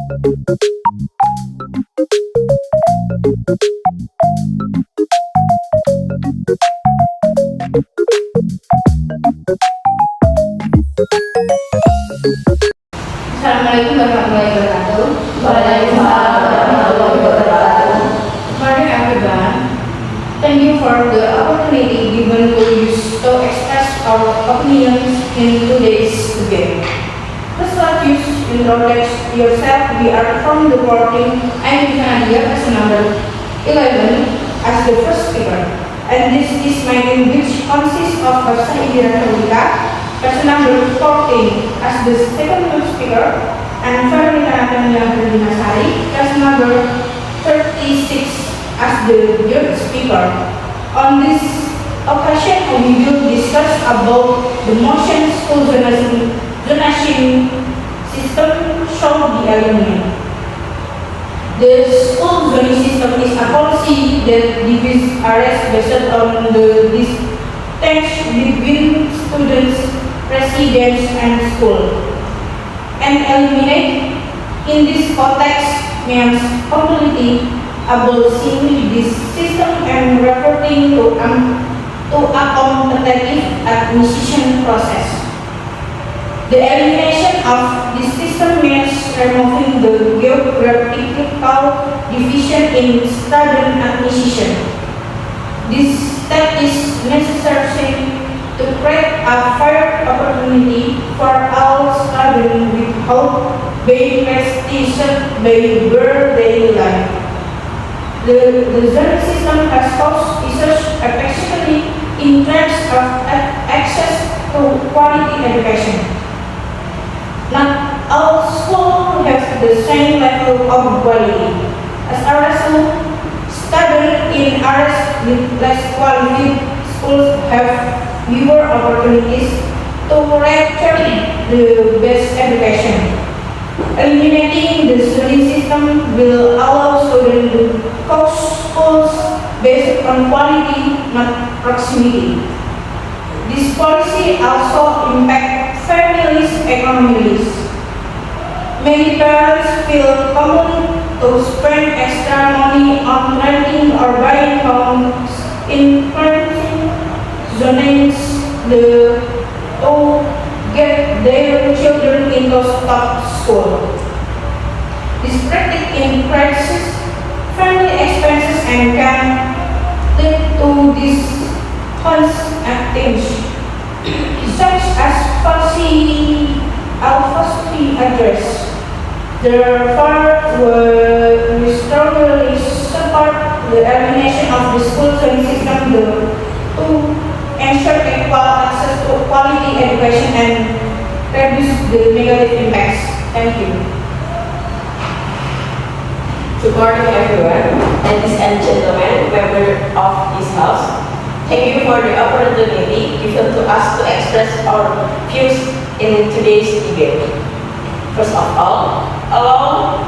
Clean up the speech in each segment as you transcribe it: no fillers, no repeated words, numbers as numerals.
Assalamualaikum warahmatullahi wabarakatuh. Waalaikumsalam warahmatullahi wabarakatuh. Morning everyone. Thank you for the opportunity given to us to express our opinions in today's debate. First, let you introduce yourself. We are from the voting. I am Nadia, person number 11, as the first speaker. And this is my name, which consists of Hafsah Indira Nurulika, person number 14, as the second speaker, and Farmina Tania Berdinasari, person number 36, as the third speaker. On this occasion, we will discuss about the motion school zonation system should be eliminated. The school zoning system is a policy that divides areas based on the distance between students, residents, and school. And eliminate in this context means completely abolishing this system and reverting to a competitive admission process. The elimination of this system means removing the geographical division in student admission. This step is necessary to create a fair opportunity for all students without being restricted by their daily life. The zoning system has caused issues, especially in terms of access to quality education. Not all schools have the same level of quality. As a result, students in areas with less quality schools have fewer opportunities to reach the best education. Eliminating the zoning system will allow students to choose schools based on quality, not proximity. This policy also impacts families' economies. Many parents feel compelled to spend extra money on renting or buying homes in parenting zonings to get their children into top school. This practice increases family expenses and can lead to activities such as falsity address. Therefore, we strongly support the elimination of the school zoning system to ensure equal access to quality education and reduce the negative impacts. Thank you. Good morning, everyone, ladies and gentlemen, members of this house. Thank you for the opportunity given to us to express our views in today's debate. First of all, allow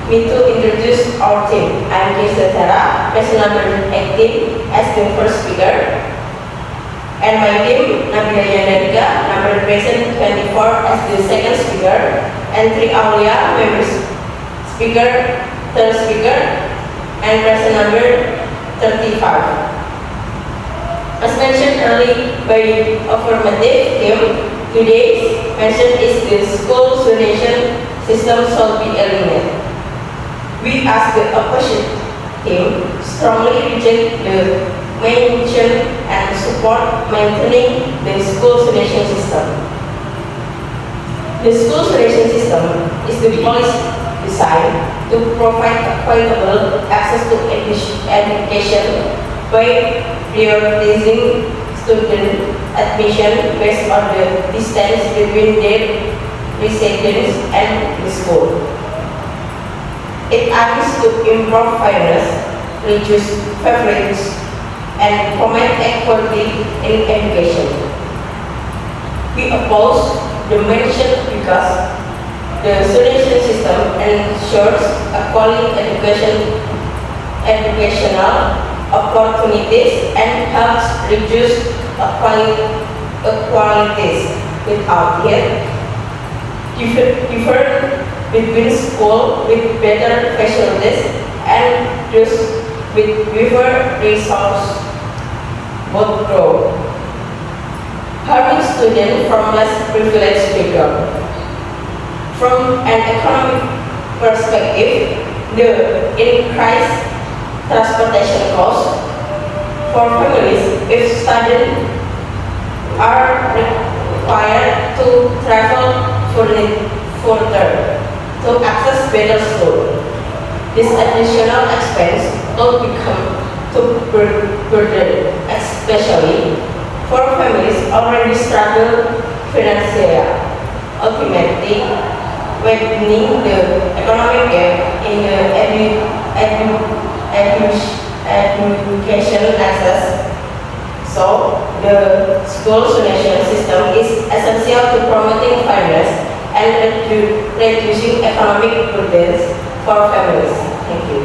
me to introduce our team. I am Kirsten Tara, person number 18, as the first speaker. And my team, Nabila Yanadika, number present 24, as the second speaker. And Tri Aulia, members speaker, third speaker, and person number 35. As mentioned earlier by affirmative team, today's mention is the school zonation system should be eliminated. We as the opposition team strongly reject the mention and support maintaining the school zonation system. The school zonation system is the policy designed to provide equitable access to education by prioritizing student admission based on the distance between their residence and the school. It aims to improve fairness, reduce favoritism, and promote equality in education. We oppose the mention because the zonation system ensures a quality educational opportunities and helps reduce inequalities without yet between school with better facilities and those with fewer resources both grow, harming students from less privileged background. From an economic perspective, the increased transportation costs for families if students are required to travel further to access better school. This additional expense will become too burden, especially for families already struggle financially, ultimately widening the economic gap in the education access. So, the school donation system is essential to promoting fairness and reducing economic burdens for families. Thank you.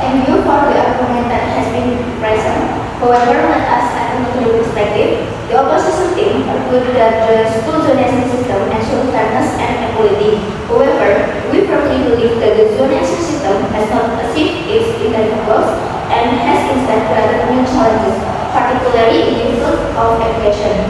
Thank you for the argument that has been present. However, let us add another perspective. The opposition team argued that the school donation system ensures fairness and equality. However, we firmly believe that the donation system has not achieved its intended goals and has instead created new challenges, particularly in the field of education.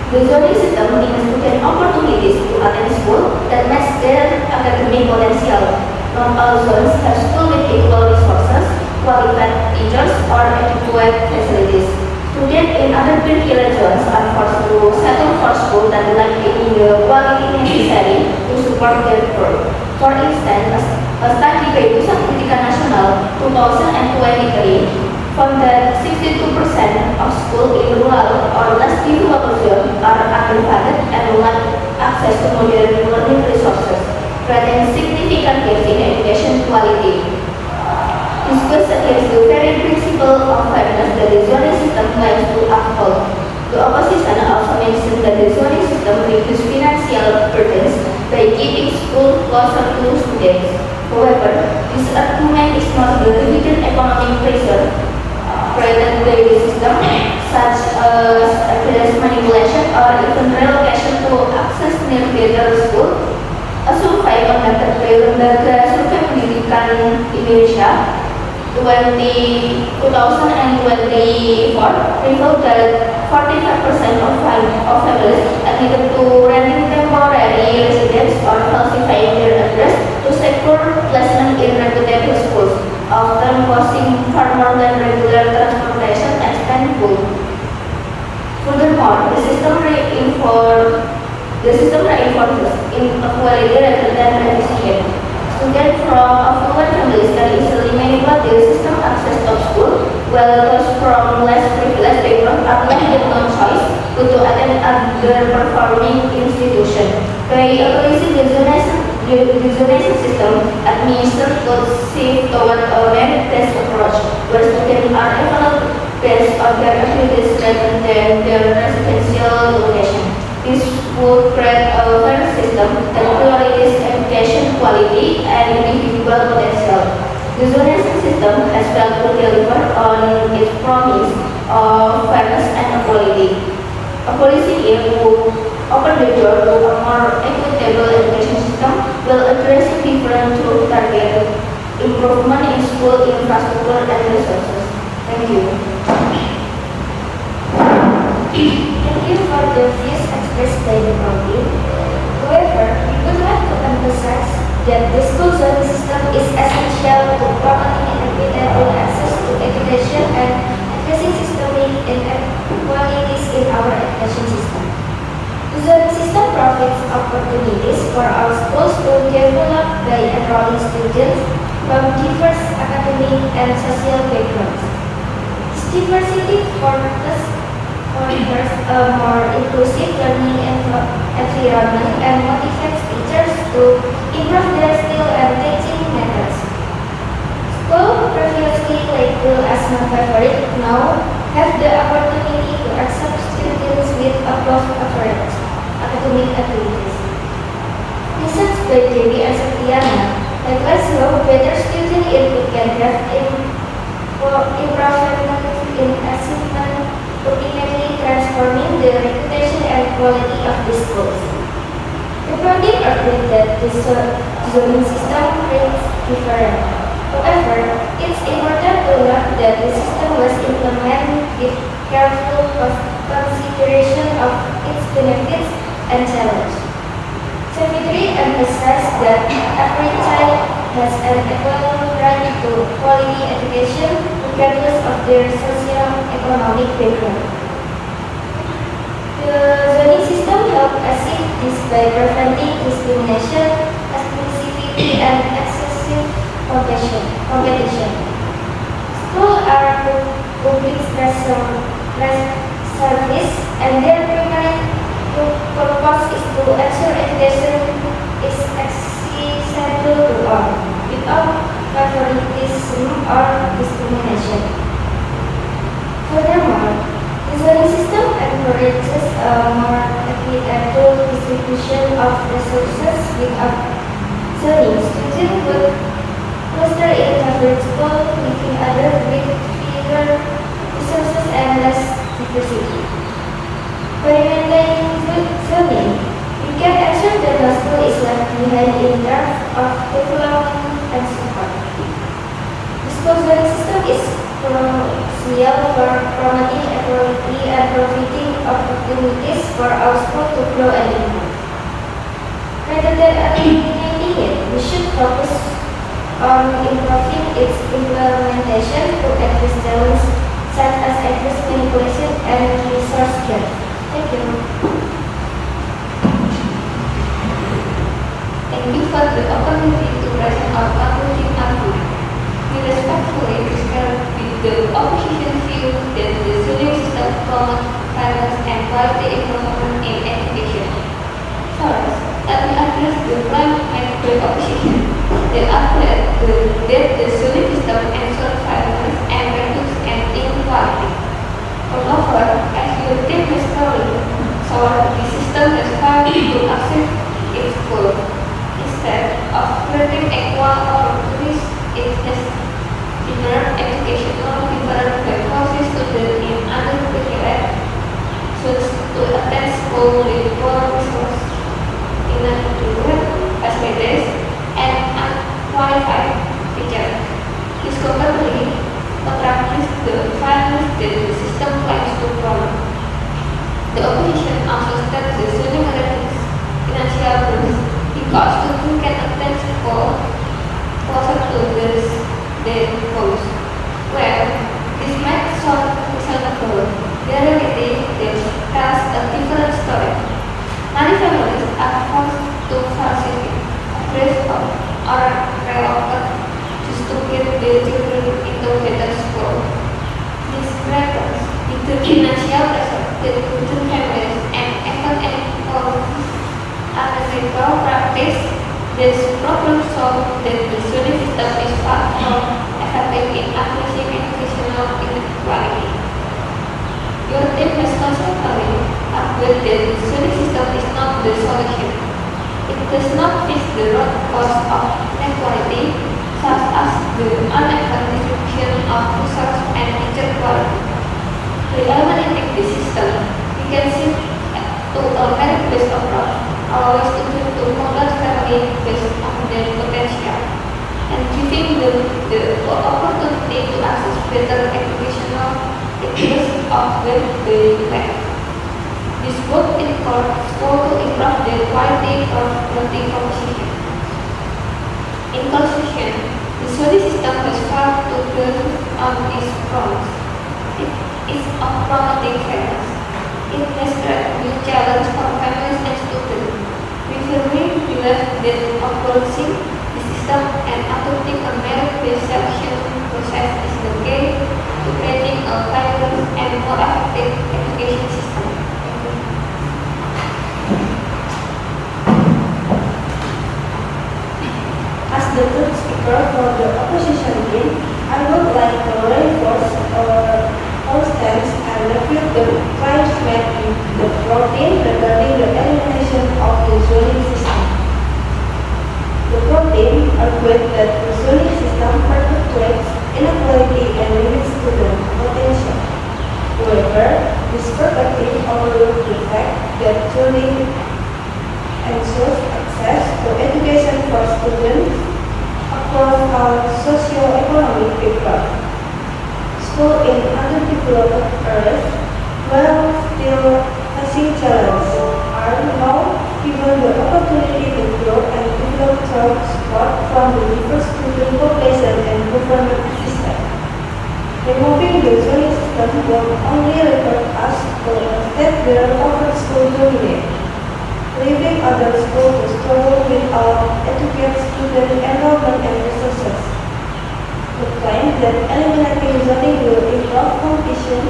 The zoning system gives students opportunities to attend school that match their academic potential. Not all zones have schools with equal resources, qualified teachers, or adequate facilities. Students in other privileged zones are forced to settle for school that lack in the quality necessary to support their growth. For instance, a study by Pusat Pendidikan Nasional 2023 found that 62% of schools in rural or less developed zones are underfunded and lack access to modern learning resources, creating significant gaps in education quality. This goes against the very principle of fairness that the zoning system claims to uphold. The opposition also mentioned that the zoning system reduces financial burdens by keeping schools closer to students. However, this argument is not the hidden economic pressure created by the system, such as address manipulation or even relocation to access near school. A survey conducted by Lembaga Survei Pendidikan Indonesia 2024 revealed that 45% of families admitted to renting temporary residence or falsifying their address to secure placement in reputable schools, often costing far more than regular transportation and spend food. Furthermore, the system reinforces inequality rather than reducing it. Students from affluent families can easily manipulate the system access to school, while those from less privileged backgrounds are left with no choice but to attend underperforming institutions. By abolishing the zonation system, administration could shift toward a merit-based approach, where students are evaluated based on their abilities rather than their residential location. This would create a fair system that prioritises education quality and individual potential. The zonation system has failed to deliver on its promise of fairness and equality. Abolishing it would open the door to a more equitable education system while addressing different to target improvement in school infrastructure and resources. Thank you. Thank you for the views expressed by the committee. However, we would like to emphasize that the school zoning system is essential to promoting equitable access to education and addressing systemic inequalities in our education system. The zoning system provides opportunities for our schools to develop by enrolling students from diverse academic and social backgrounds. This diversity fosters a more inclusive learning environment and motivates teachers to improve their skill and teaching methods. School previously labeled as non-favorite now have the opportunity to accept students with above average academic abilities. Research by Dewi and Septiana highlights how better student input can have improvement in achievement, ultimately transforming the reputation and quality of the schools. The project argued that the zoning system creates different. However, it's important to note that the system was implemented with careful consideration of its benefits and challenges. Savitri emphasized that every child has an equal right to quality education regardless of their socio-economic background. The zoning system helped achieve this by preventing discrimination, exclusivity, and excessive competition. Schools are public service, and their primary purpose is to ensure education is accessible to all, without favoritism or discrimination. Furthermore, the zoning system encourages a more equitable distribution of resources without zoning. Students would cluster in favorite school, leaving others with fewer resources and less diversity. By maintaining zoning, we can ensure that no school is left behind in terms of development and support. The school zoning system is crucial for promoting equality and providing opportunities for our school to grow and improve. Rather than eliminating it, we should focus on improving its implementation to address challenges such as address manipulation and resource gap. Thank you. Thank you for the opportunity to present our concluding argument. We respectfully disagree with the opposition view that the zoning system promotes fairness and quality improvement in education. First, let me address the claim made by opposition that argued that the zoning system ensures fairness and reduces inequality. Moreover, as your team has told, so the system has failed to achieve its goal. Instead of creating equal opportunities, it has delivered educational different by forcing students in underprivileged schools to attend school with poor resources, inadequate facilities, and unqualified teachers. This completely contradicts the fairness that the system claims to promote. The opposition also states the zoning reduces financial burdens because students can attend school closer to their goals. Well, this might sound reasonable. The reality tells a different story. Many families are forced to varsity, raise up, or relocate just to get their children into better school. This breaks into financial pressure that certain families and even encourages unethical practice. This problem solved that the zoning system is far from effective in addressing educational inequality. Your team has constantly argued that the zoning system is not the solution. It does not fix the root cause of inequality, such as the uneven distribution of resources and teacher quality. By eliminating the system, we can shift to a merit-based approach, allowing students to model family based on their potential, and giving them the opportunity to access better educational regardless of where they live. This would encourage schools to improve their quality of learning composition. In conclusion, the study system has failed to build on its promise. It is of promoting fairness. It has created new challenges for families and students. We firmly believe that abolishing the system and adopting a merit-based selection process is the key to creating a fairer and more effective education system. As the third speaker for the opposition team, I would like to reinforce our stance and refute the claims made in the protein regarding the elimination of the zoning system. The protein argued that the zoning system perpetuates inequality and limits student potential. However, this perspective overlooks the fact that zoning ensures access to education for students across all socio-economic backgrounds. Schools in underdeveloped areas, while still facing challenges, are now given the opportunity to grow and develop through support from the diverse student population and government assistance. Removing the zoning system will only refer us to a state where our school dominate, leaving other schools to struggle with our educate student enrollment and resources. The claim that eliminating zoning will improve competition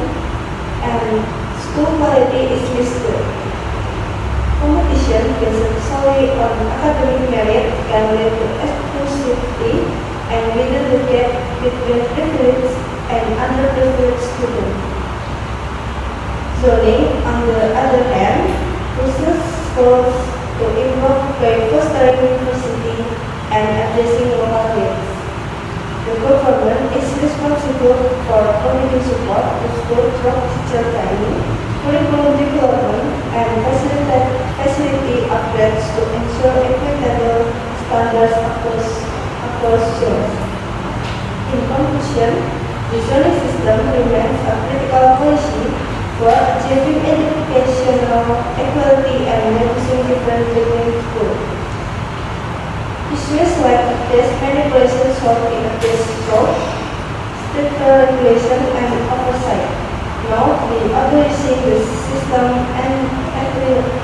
and school quality is misleading. Competition based solely on academic merit can lead to exclusivity and widen the gap between privileged and underprivileged students. Zoning, on the other hand, pushes schools to improve by fostering diversity and addressing local needs. The government is responsible for providing support to schools through teacher training, curriculum development, and facility upgrades to ensure equitable standards across schools. In conclusion, the zoning system remains a critical policy for achieving educational equality and reducing difference between schools. Issues like this manipulation solved in a case scope, stricter regulation and oversight. Now, the abolishing the system entirely.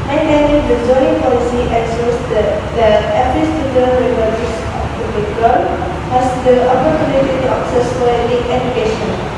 Maintaining the zoning policy ensures that every student, regardless of the background, has the opportunity to access quality education.